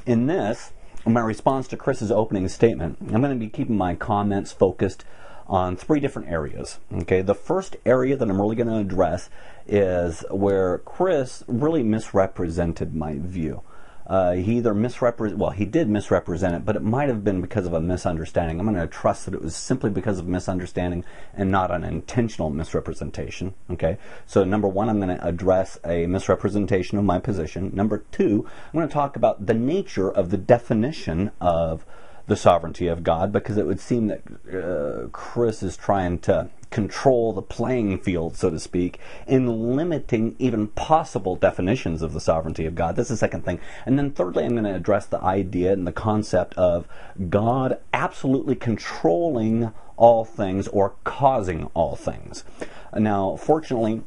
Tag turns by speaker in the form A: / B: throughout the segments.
A: In this, my response to Chris's opening statement, I'm going to be keeping my comments focused on three different areas. Okay, the first area that I'm really going to address is where Chris really misrepresented my view. He did misrepresent it, but it might have been because of a misunderstanding. I'm going to trust that it was simply because of misunderstanding and not an intentional misrepresentation. Okay, so number one, I'm going to address a misrepresentation of my position. Number two, I'm going to talk about the nature of the definition of the sovereignty of God, because it would seem that Chris is trying to control the playing field, so to speak, in limiting even possible definitions of the sovereignty of God. That's the second thing. And then thirdly, I'm going to address the idea and the concept of God absolutely controlling all things or causing all things. Now, fortunately,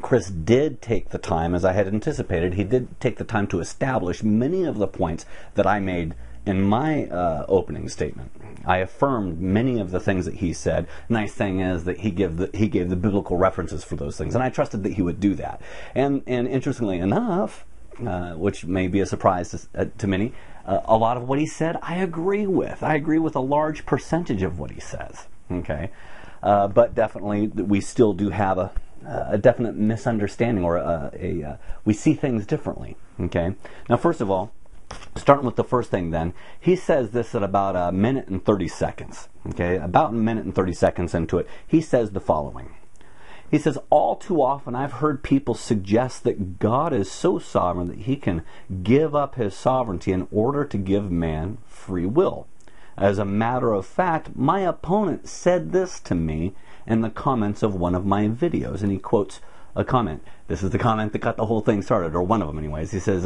A: Chris did take the time, as I had anticipated, he did take the time to establish many of the points that I made in my opening statement. I affirmed many of the things that he said. Nice thing is that he gave the biblical references for those things, and I trusted that he would do that. And interestingly enough, which may be a surprise to many, a lot of what he said I agree with. I agree with a large percentage of what he says. Okay, but definitely we still do have a definite misunderstanding, or we see things differently. Okay, now first of all, starting with the first thing then, he says this at about a minute and 30 seconds. Okay, about a minute and 30 seconds into it, he says the following. He says, all too often I've heard people suggest that God is so sovereign that he can give up his sovereignty in order to give man free will. As a matter of fact, my opponent said this to me in the comments of one of my videos, and he quotes a comment. This is the comment that got the whole thing started, or one of them anyways. He says,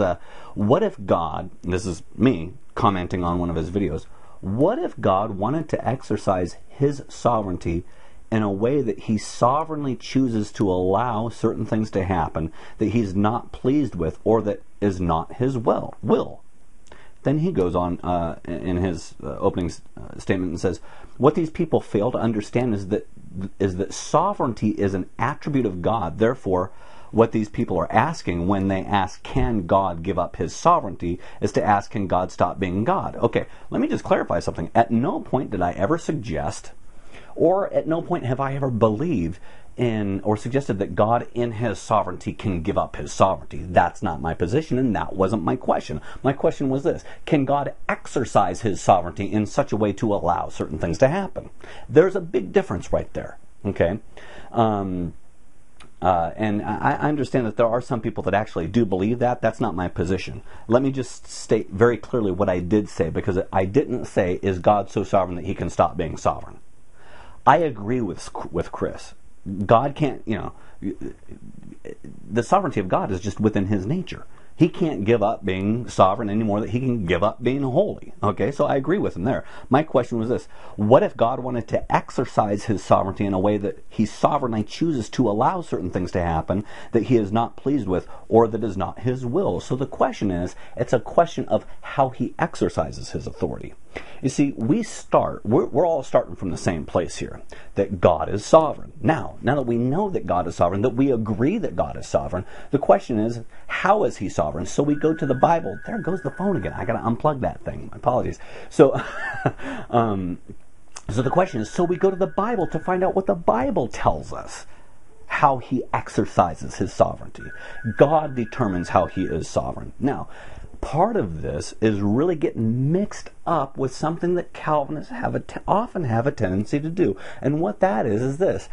A: what if God, and this is me commenting on one of his videos, what if God wanted to exercise his sovereignty in a way that he sovereignly chooses to allow certain things to happen that he's not pleased with, or that is not his will? Then he goes on in his opening statement and says, what these people fail to understand is that sovereignty is an attribute of God. Therefore, what these people are asking when they ask, can God give up his sovereignty, is to ask, can God stop being God? Okay, let me just clarify something. At no point did I ever suggest, or at no point have I ever believed in or suggested that God in his sovereignty can give up his sovereignty. That's not my position, and that wasn't my question. My question was this: can God exercise his sovereignty in such a way to allow certain things to happen? There's a big difference right there. Okay? And I understand that there are some people that actually do believe that. That's not my position. Let me just state very clearly what I did say, because I didn't say, is God so sovereign that he can stop being sovereign? I agree with Chris. God can't, the sovereignty of God is just within his nature. He can't give up being sovereign any more than he can give up being holy. Okay, so I agree with him there. My question was this: what if God wanted to exercise his sovereignty in a way that he sovereignly chooses to allow certain things to happen that he is not pleased with, or that is not his will? So the question is, it's a question of how he exercises his authority. You see, we're all starting from the same place here, that God is sovereign. Now that we know that God is sovereign, that we agree that God is sovereign, the question is, how is he sovereign? So we go to the Bible. There goes the phone again. I got to unplug that thing. My apologies. So, so the question is, so we go to the Bible to find out what the Bible tells us, how he exercises his sovereignty. God determines how he is sovereign. Now, part of this is really getting mixed up with something that Calvinists often have a tendency to do. And what that is this: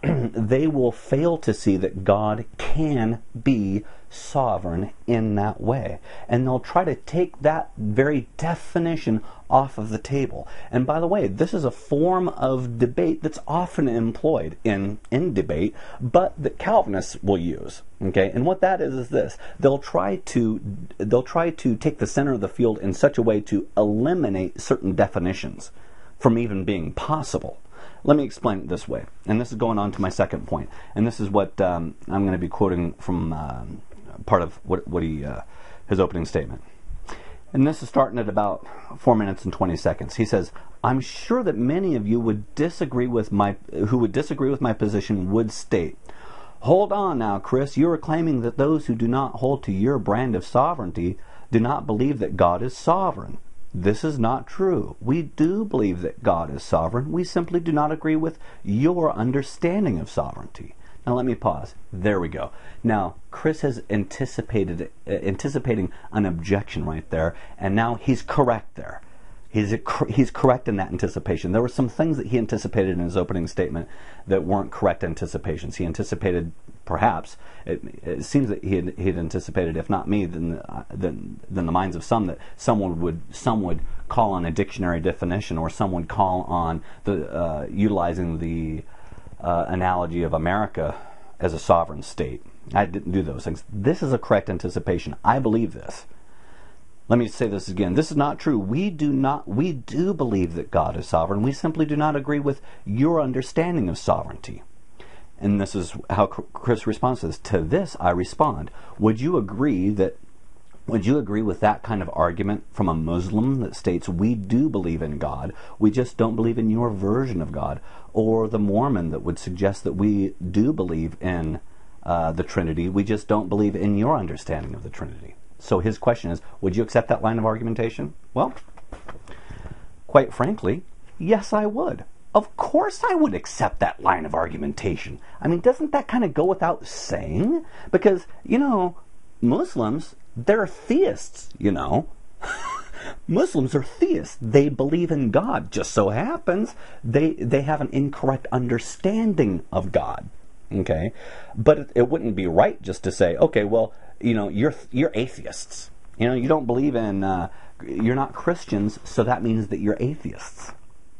A: they will fail to see that God can be sovereign in that way. And they'll try to take that very definition off of the table. And by the way, this is a form of debate that's often employed in debate, but that Calvinists will use. Okay, and what that is this: they'll try to take the center of the field in such a way to eliminate certain definitions from even being possible. Let me explain it this way, and this is going on to my second point, and this is what I'm going to be quoting from part of what his opening statement. And this is starting at about 4 minutes and 20 seconds. He says, I'm sure that many of you who would disagree with my position would state, hold on now, Chris, you are claiming that those who do not hold to your brand of sovereignty do not believe that God is sovereign. This is not true. We do believe that God is sovereign. We simply do not agree with your understanding of sovereignty. Now let me pause. There we go. Now Chris has anticipating an objection right there, and now he's correct there. He's correct in that anticipation. There were some things that he anticipated in his opening statement that weren't correct anticipations. He anticipated, perhaps, it seems that he had anticipated, if not me, then the minds of some, that some would call on a dictionary definition, or some would call on the utilizing the analogy of America as a sovereign state. I didn't do those things. This is a correct anticipation. I believe this. Let me say this again. This is not true. We do believe that God is sovereign. We simply do not agree with your understanding of sovereignty. And this is how Chris responds to this. To this I respond, would you agree with that kind of argument from a Muslim that states we do believe in God, we just don't believe in your version of God, or the Mormon that would suggest that we do believe in the Trinity, we just don't believe in your understanding of the Trinity? So his question is, would you accept that line of argumentation? Well, quite frankly, yes, I would. Of course I would accept that line of argumentation. I mean, doesn't that kind of go without saying? Because, Muslims, they're theists, Muslims are theists. They believe in God. Just so happens they have an incorrect understanding of God. Okay? But it wouldn't be right just to say, okay, well, you're atheists. You don't believe in, you're not Christians, so that means that you're atheists.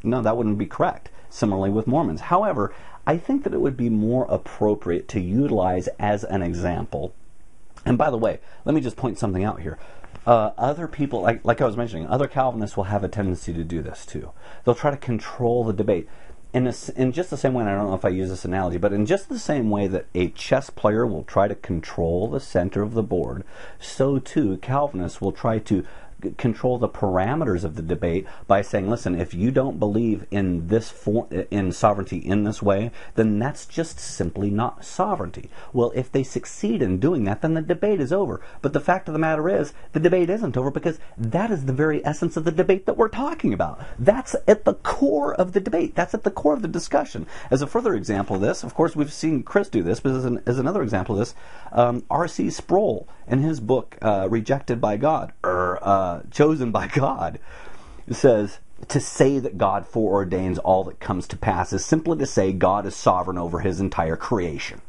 A: No, that wouldn't be correct. Similarly with Mormons. However, I think that it would be more appropriate to utilize as an example. And by the way, let me just point something out here. Other people, like I was mentioning, other Calvinists will have a tendency to do this too. They'll try to control the debate. In just the same way, and I don't know if I use this analogy, but in just the same way that a chess player will try to control the center of the board, so too Calvinists will try to control the parameters of the debate by saying, listen, if you don't believe in this in sovereignty in this way, then that's just simply not sovereignty. Well, if they succeed in doing that, then the debate is over. But the fact of the matter is, the debate isn't over, because that is the very essence of the debate that we're talking about. That's at the core of the debate. That's at the core of the discussion. As a further example of this, of course, we've seen Chris do this, but as another example of this, R.C. Sproul, in his book, Rejected by God, Chosen by God, says, to say that God foreordains all that comes to pass is simply to say God is sovereign over his entire creation.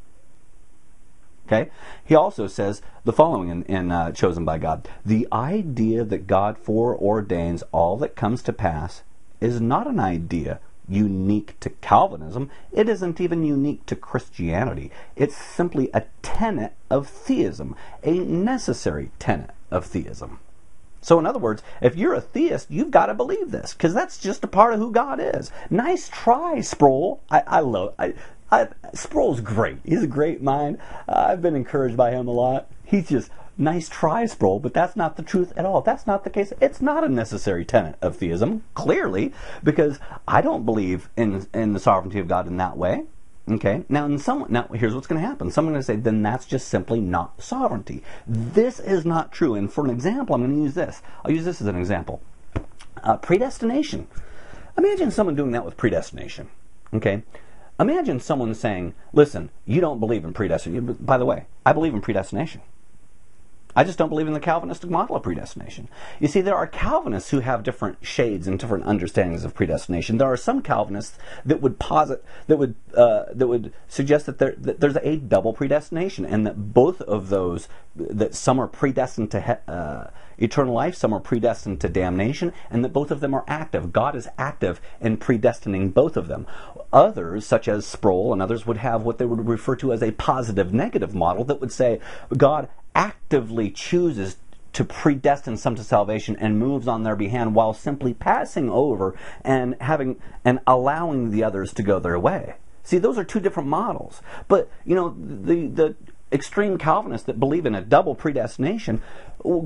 A: Okay? He also says the following in Chosen by God. The idea that God foreordains all that comes to pass is not an idea unique to Calvinism. It isn't even unique to Christianity. It's simply a tenet of theism, a necessary tenet of theism. So in other words, if you're a theist, you've got to believe this, because that's just a part of who God is. Nice try, Sproul. I love Sproul's great. He's a great mind. I've been encouraged by him a lot. He's just, nice try, Sproul, but that's not the truth at all. That's not the case. It's not a necessary tenet of theism, clearly, because I don't believe in the sovereignty of God in that way. Okay, now here's what's going to happen. Someone's going to say, then that's just simply not sovereignty. This is not true. And for an example, I'm going to use this. I'll use this as an example. Predestination. Imagine someone doing that with predestination. Okay, imagine someone saying, listen, you don't believe in predestination. By the way, I believe in predestination. I just don't believe in the Calvinistic model of predestination. You see, there are Calvinists who have different shades and different understandings of predestination. There are some Calvinists that would posit, that would suggest that there's a double predestination, and that both of those, that some are predestined to eternal life, some are predestined to damnation, and that both of them are active. God is active in predestining both of them. Others, such as Sproul and others, would have what they would refer to as a positive-negative model that would say God actively chooses to predestine some to salvation and moves on their behalf, while simply passing over and allowing the others to go their way. See, those are two different models. But the extreme Calvinists that believe in a double predestination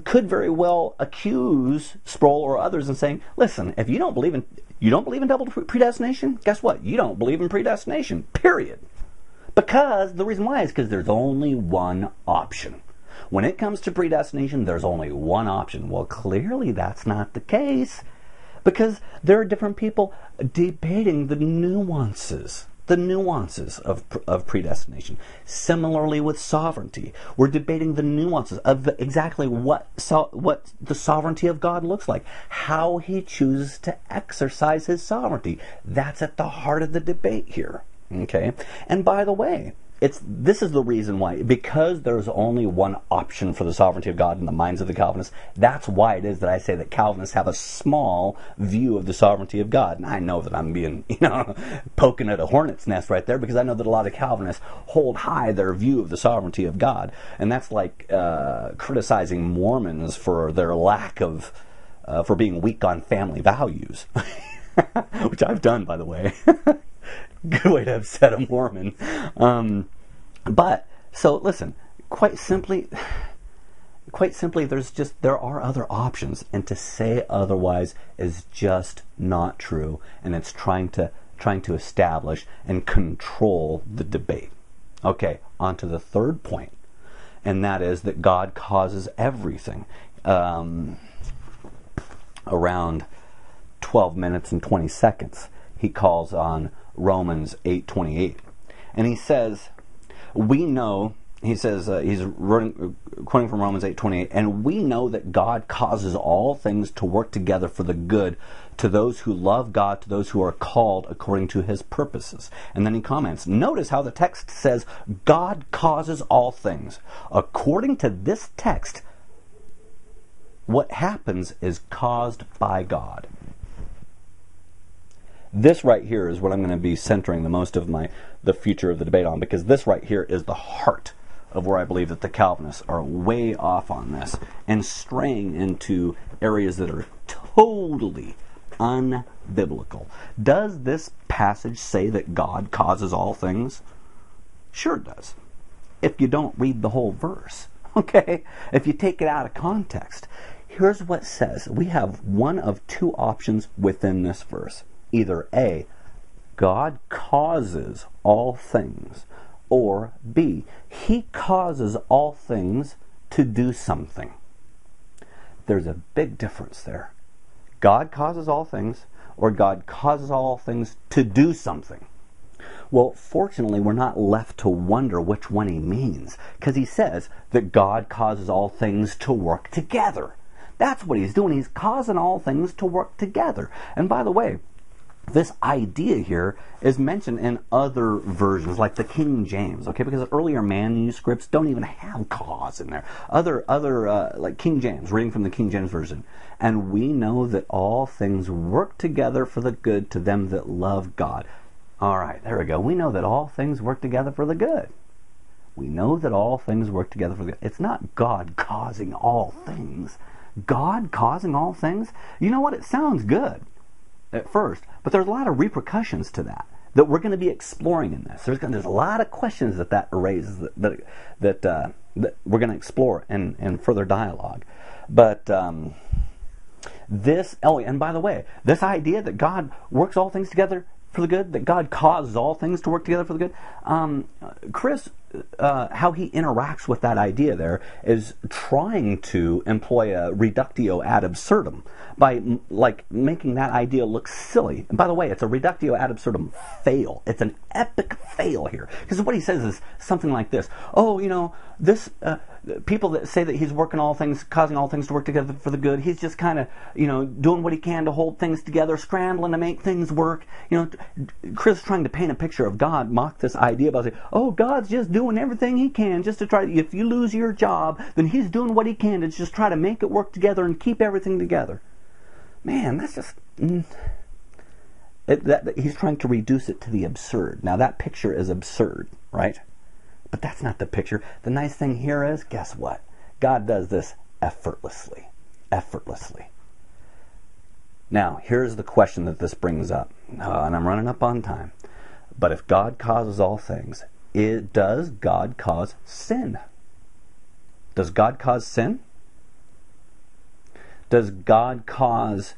A: could very well accuse Sproul or others in saying, listen, if you don't believe in double predestination, guess what? You don't believe in predestination, period. Because the reason why is because there's only one option. When it comes to predestination, there's only one option. Well, clearly that's not the case, because there are different people debating the nuances of predestination. Similarly with sovereignty, we're debating the nuances of exactly what the sovereignty of God looks like, how he chooses to exercise his sovereignty. That's at the heart of the debate here. Okay? And by the way, this is the reason why, because there's only one option for the sovereignty of God in the minds of the Calvinists. That's why it is that I say that Calvinists have a small view of the sovereignty of God. And I know that I'm being, poking at a hornet's nest right there, because I know that a lot of Calvinists hold high their view of the sovereignty of God. And that's like criticizing Mormons for their lack of, for being weak on family values. Which I've done, by the way. Good way to upset a Mormon. So listen, quite simply, there are other options, and to say otherwise is just not true, and it's trying to establish and control the debate. Okay, on to the third point, and that is that God causes everything. Around 12 minutes and 20 seconds, he calls on Romans 8:28, and he says, we know, he's quoting from Romans 8:28, and we know that God causes all things to work together for the good to those who love God, to those who are called according to his purposes. And then he comments, notice how the text says God causes all things. According to this text, what happens is caused by God. This right here is what I'm going to be centering the most of the future of the debate on, because this right here is the heart of where I believe that the Calvinists are way off on this and straying into areas that are totally unbiblical. Does this passage say that God causes all things? Sure it does. If you don't read the whole verse, okay? If you take it out of context. Here's what it says. We have one of two options within this verse. Either A, God causes all things, or B, he causes all things to do something. There's a big difference there. God causes all things, or God causes all things to do something. Well, fortunately, we're not left to wonder which one he means, because he says that God causes all things to work together. That's what he's doing. He's causing all things to work together. And by the way, this idea here is mentioned in other versions, like the King James, okay? Because earlier manuscripts don't even have cause in there. Other like King James, reading from the King James Version. And we know that all things work together for the good to them that love God. All right, there we go. We know that all things work together for the good. We know that all things work together for the good. It's not God causing all things. God causing all things? You know what? It sounds good at first, but there's a lot of repercussions to that we're going to be exploring in this. There's a lot of questions that raises that we're going to explore in further dialogue. But and by the way, this idea that God works all things together for the good, that God causes all things to work together for the good, Chris, how he interacts with that idea there is trying to employ a reductio ad absurdum by making that idea look silly. And by the way, it's a reductio ad absurdum fail. It's an epic fail here, because what he says is something like this: this people that say that he's working all things, causing all things to work together for the good, he's just kind of doing what he can to hold things together, scrambling to make things work. Chris is trying to paint a picture of God, mock this idea about saying, God's just doing everything he can just to try. If you lose your job, then he's doing what he can to just try to make it work together and keep everything together. Man, that's just he's trying to reduce it to the absurd. Now that picture is absurd, right? But that's not the picture. The nice thing here is, guess what? God does this effortlessly. Effortlessly. Now, here's the question that this brings up. And I'm running up on time. But if God causes all things, does God cause sin? Does God cause sin? Does God cause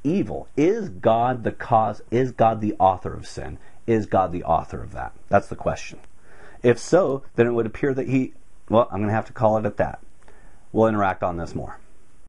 A: evil? Is God the cause? Is God the author of sin? Is God the author of that? That's the question. If so, then it would appear that he Well, I'm going to have to call it at that. We'll interact on this more.